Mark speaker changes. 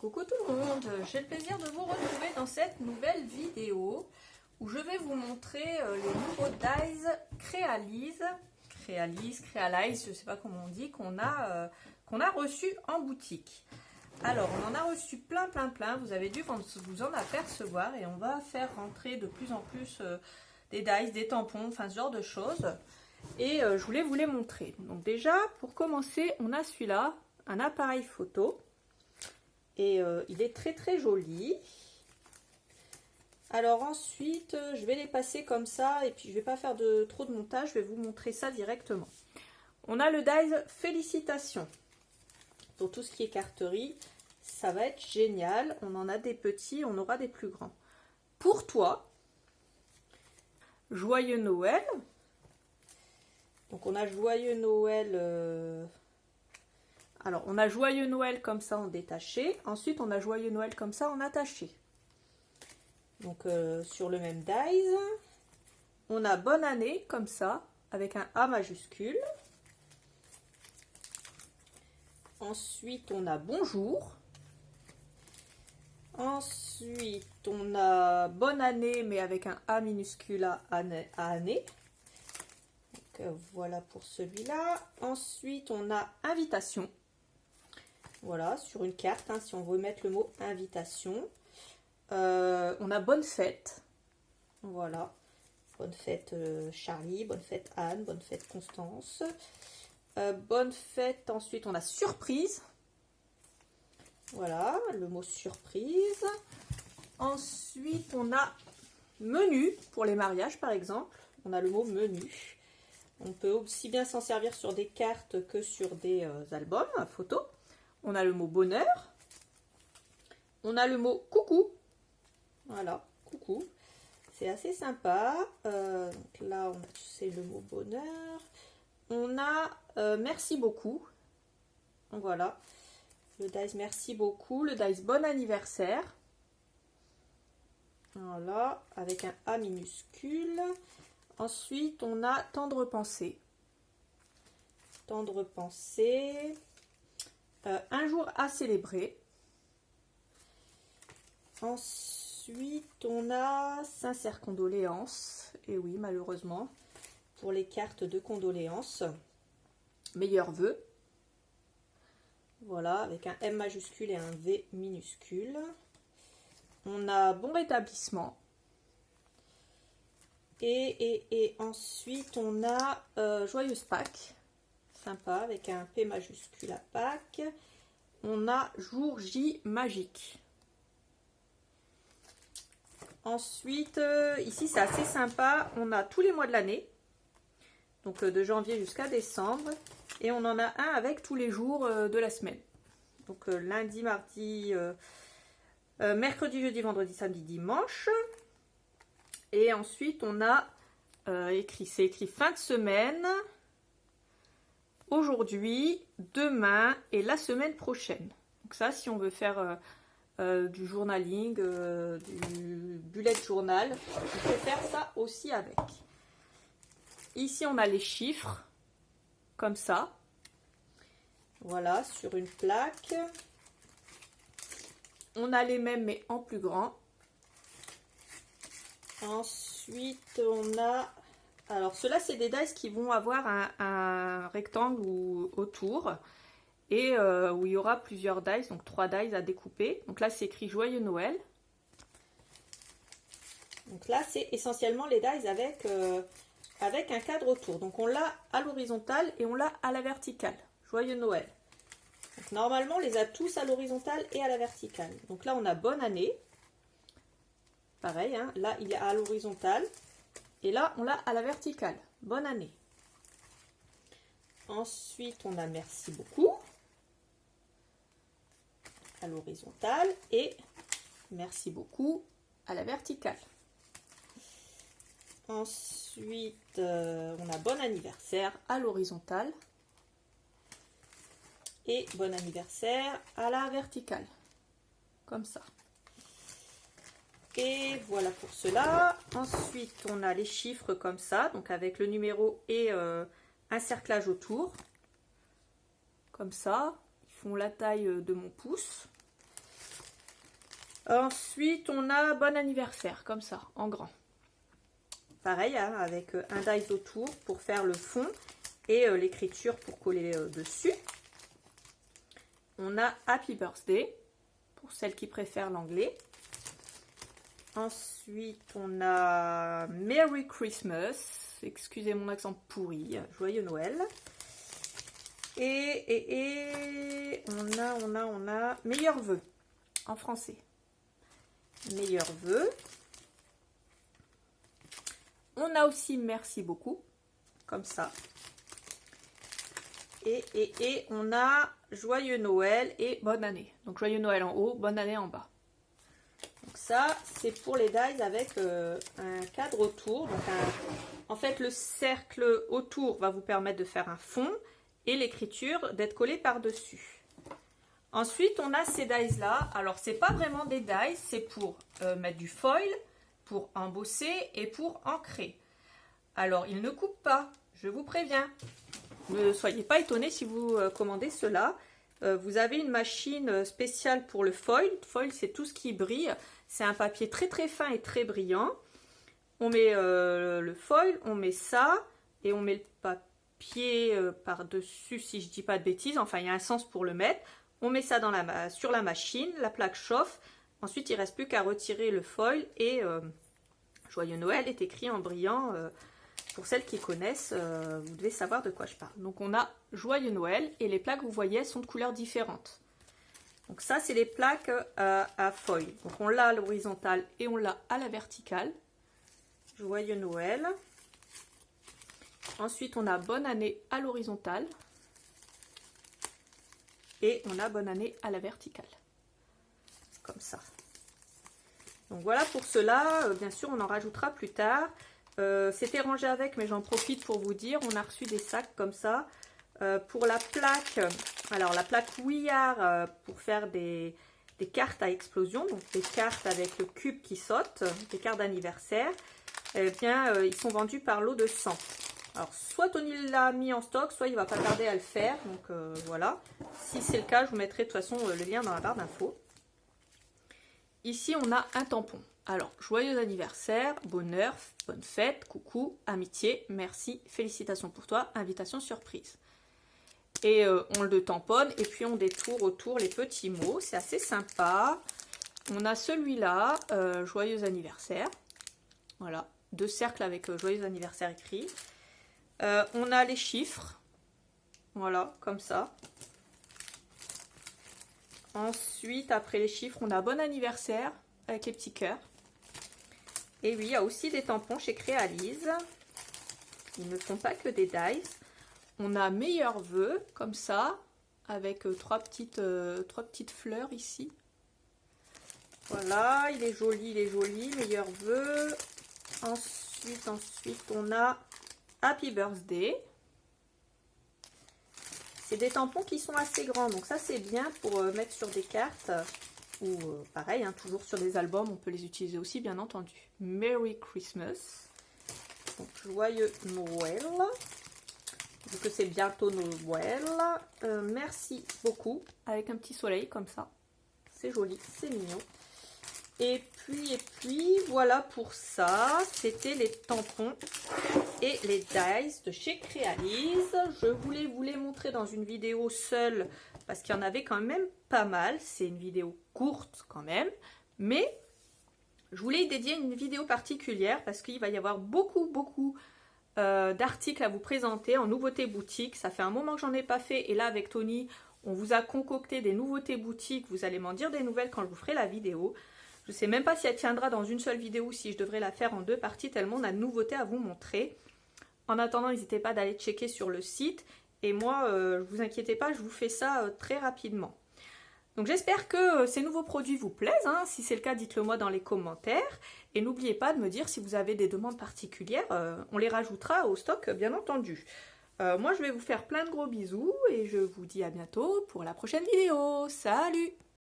Speaker 1: Coucou tout le monde, j'ai le plaisir de vous retrouver dans cette nouvelle vidéo où je vais vous montrer les nouveaux dies Crealise, je ne sais pas comment on dit, qu'on a reçus en boutique. Alors on en a reçu plein, vous avez dû vous en apercevoir et on va faire rentrer de plus en plus des dies, des tampons, enfin ce genre de choses. Et je voulais vous les montrer. Donc déjà, pour commencer, on a celui-là, un appareil photo. Et il est très joli. Alors ensuite, je vais les passer comme ça. Et puis je vais pas faire trop de montage. Je vais vous montrer ça directement. On a le dies Félicitations. Pour tout ce qui est carterie, ça va être génial. On en a des petits, on aura des plus grands. Pour toi, Joyeux Noël. Donc on a Joyeux Noël... Alors, on a Joyeux Noël comme ça en détaché. Ensuite, on a Joyeux Noël comme ça en attaché. Donc, sur le même dies. On a Bonne Année comme ça, avec un A majuscule. Ensuite, on a Bonjour. Ensuite, on a Bonne Année, mais avec un A minuscule à année. Donc, voilà pour celui-là. Ensuite, on a Invitation. Voilà, sur une carte, hein, si on veut mettre le mot invitation. On a Bonne Fête. Voilà. Bonne fête Charlie, bonne fête Anne, bonne fête Constance. Bonne fête, ensuite on a Surprise. Voilà, le mot surprise. Ensuite on a Menu, pour les mariages par exemple. On a le mot menu. On peut aussi bien s'en servir sur des cartes que sur des albums photos. On a le mot bonheur. On a le mot coucou. Voilà, coucou. C'est assez sympa. Donc là, c'est le mot bonheur. On a merci beaucoup. Donc voilà. Le dies merci beaucoup. Le dies bon anniversaire. Voilà, avec un A minuscule. Ensuite, on a tendre pensée. Tendre pensée. Un jour à célébrer. Ensuite, on a sincères condoléances. Et oui, malheureusement, pour les cartes de condoléances. Meilleurs vœux. Voilà, avec un M majuscule et un V minuscule. On a bon rétablissement. Et ensuite, on a joyeuse Pâques. Sympa, avec un P majuscule à Pâques. On a jour J magique. Ensuite, ici c'est assez sympa. On a tous les mois de l'année. Donc de janvier jusqu'à décembre. Et on en a un avec tous les jours de la semaine. Donc lundi, mardi, mercredi, jeudi, vendredi, samedi, dimanche. Et ensuite, on a c'est écrit fin de semaine. Aujourd'hui, demain et la semaine prochaine. Donc ça, si on veut faire du journaling, du bullet journal, on peut faire ça aussi avec. Ici, on a les chiffres, comme ça. Voilà, sur une plaque. On a les mêmes, mais en plus grand. Ensuite, on a... Alors, ceux-là, c'est des dies qui vont avoir un rectangle autour et où il y aura plusieurs dies, donc 3 dies à découper. Donc là, c'est écrit Joyeux Noël. Donc là, c'est essentiellement les dies avec un cadre autour. Donc, on l'a à l'horizontale et on l'a à la verticale. Joyeux Noël. Donc, normalement, on les a tous à l'horizontale et à la verticale. Donc là, on a Bonne Année. Pareil, hein, là, il est à l'horizontale. Et là, on l'a à la verticale. Bonne année. Ensuite, on a merci beaucoup. À l'horizontale. Et merci beaucoup à la verticale. Ensuite, on a bon anniversaire à l'horizontale. Et bon anniversaire à la verticale. Comme ça. Et voilà pour cela. Ensuite, on a les chiffres comme ça, donc avec le numéro et un cerclage autour. Comme ça, ils font la taille de mon pouce. Ensuite, on a bon anniversaire, comme ça, en grand. Pareil, hein, avec un dies autour pour faire le fond et l'écriture pour coller dessus. On a Happy Birthday, pour celles qui préfèrent l'anglais. Ensuite, on a Merry Christmas, excusez mon accent pourri, Joyeux Noël. Et on a Meilleurs vœux, en français. Meilleurs vœux. On a aussi merci beaucoup, comme ça. Et on a Joyeux Noël et bonne année. Donc Joyeux Noël en haut, bonne année en bas. Donc ça, c'est pour les dies avec un cadre autour. Donc en fait, le cercle autour va vous permettre de faire un fond et l'écriture d'être collée par-dessus. Ensuite, on a ces dies là. Alors, c'est pas vraiment des dies, c'est pour mettre du foil, pour embosser et pour ancrer. Alors, ils ne coupent pas, je vous préviens. Ne soyez pas étonnés si vous commandez cela. Vous avez une machine spéciale pour le foil. Le foil, c'est tout ce qui brille. C'est un papier très très fin et très brillant. On met le foil, on met ça et on met le papier par-dessus, si je dis pas de bêtises. Enfin, il y a un sens pour le mettre. On met ça sur la machine, la plaque chauffe. Ensuite, il ne reste plus qu'à retirer le foil et Joyeux Noël est écrit en brillant. Pour celles qui connaissent, vous devez savoir de quoi je parle. Donc, on a Joyeux Noël et les plaques, vous voyez, sont de couleurs différentes. Donc, ça, c'est les plaques à foil. Donc, on l'a à l'horizontale et on l'a à la verticale. Joyeux Noël. Ensuite, on a Bonne année à l'horizontale. Et on a bonne année à la verticale. Comme ça. Donc voilà pour cela. Bien sûr, on en rajoutera plus tard. C'était rangé avec, mais j'en profite pour vous dire. On a reçu des sacs comme ça. Pour la plaque, alors la plaque Ouillard pour faire des cartes à explosion. Donc des cartes avec le cube qui saute, des cartes d'anniversaire. Eh bien, ils sont vendus par lot de 100. Alors, soit Tony l'a mis en stock, soit il ne va pas tarder à le faire. Donc, voilà. Si c'est le cas, je vous mettrai de toute façon le lien dans la barre d'infos. Ici, on a un tampon. Alors, joyeux anniversaire, bonheur, bonne fête, coucou, amitié, merci, félicitations pour toi, invitation surprise. Et on le tamponne et puis on détourne autour les petits mots. C'est assez sympa. On a celui-là, joyeux anniversaire. Voilà, 2 cercles avec joyeux anniversaire écrit. On a les chiffres, voilà, comme ça. Ensuite, après les chiffres, on a bon anniversaire avec les petits cœurs. Et oui, il y a aussi des tampons chez Créalise. Ils ne sont pas que des dies. On a meilleurs vœux, comme ça, avec 3 petites fleurs ici. Voilà, il est joli, meilleurs vœux. Ensuite, on a Happy Birthday. C'est des tampons qui sont assez grands, donc ça c'est bien pour mettre sur des cartes ou pareil, hein, toujours sur des albums, on peut les utiliser aussi bien entendu. Merry Christmas. Donc, joyeux Noël. Vu que c'est bientôt Noël. Merci beaucoup. Avec un petit soleil comme ça. C'est joli, c'est mignon. Et puis, voilà pour ça. C'était les tampons et les dies de chez Créalise. Je voulais vous les montrer dans une vidéo seule parce qu'il y en avait quand même pas mal. C'est une vidéo courte quand même. Mais je voulais y dédier une vidéo particulière parce qu'il va y avoir beaucoup d'articles à vous présenter en nouveautés boutiques. Ça fait un moment que j'en ai pas fait. Et là, avec Tony, on vous a concocté des nouveautés boutiques. Vous allez m'en dire des nouvelles quand je vous ferai la vidéo. Je ne sais même pas si elle tiendra dans une seule vidéo ou si je devrais la faire en 2 parties tellement on a de nouveautés à vous montrer. En attendant, n'hésitez pas d'aller checker sur le site. Et moi, ne vous inquiétez pas, je vous fais ça très rapidement. Donc j'espère que ces nouveaux produits vous plaisent. Hein. Si c'est le cas, dites-le moi dans les commentaires. Et n'oubliez pas de me dire si vous avez des demandes particulières. On les rajoutera au stock, bien entendu. Moi, je vais vous faire plein de gros bisous et je vous dis à bientôt pour la prochaine vidéo. Salut!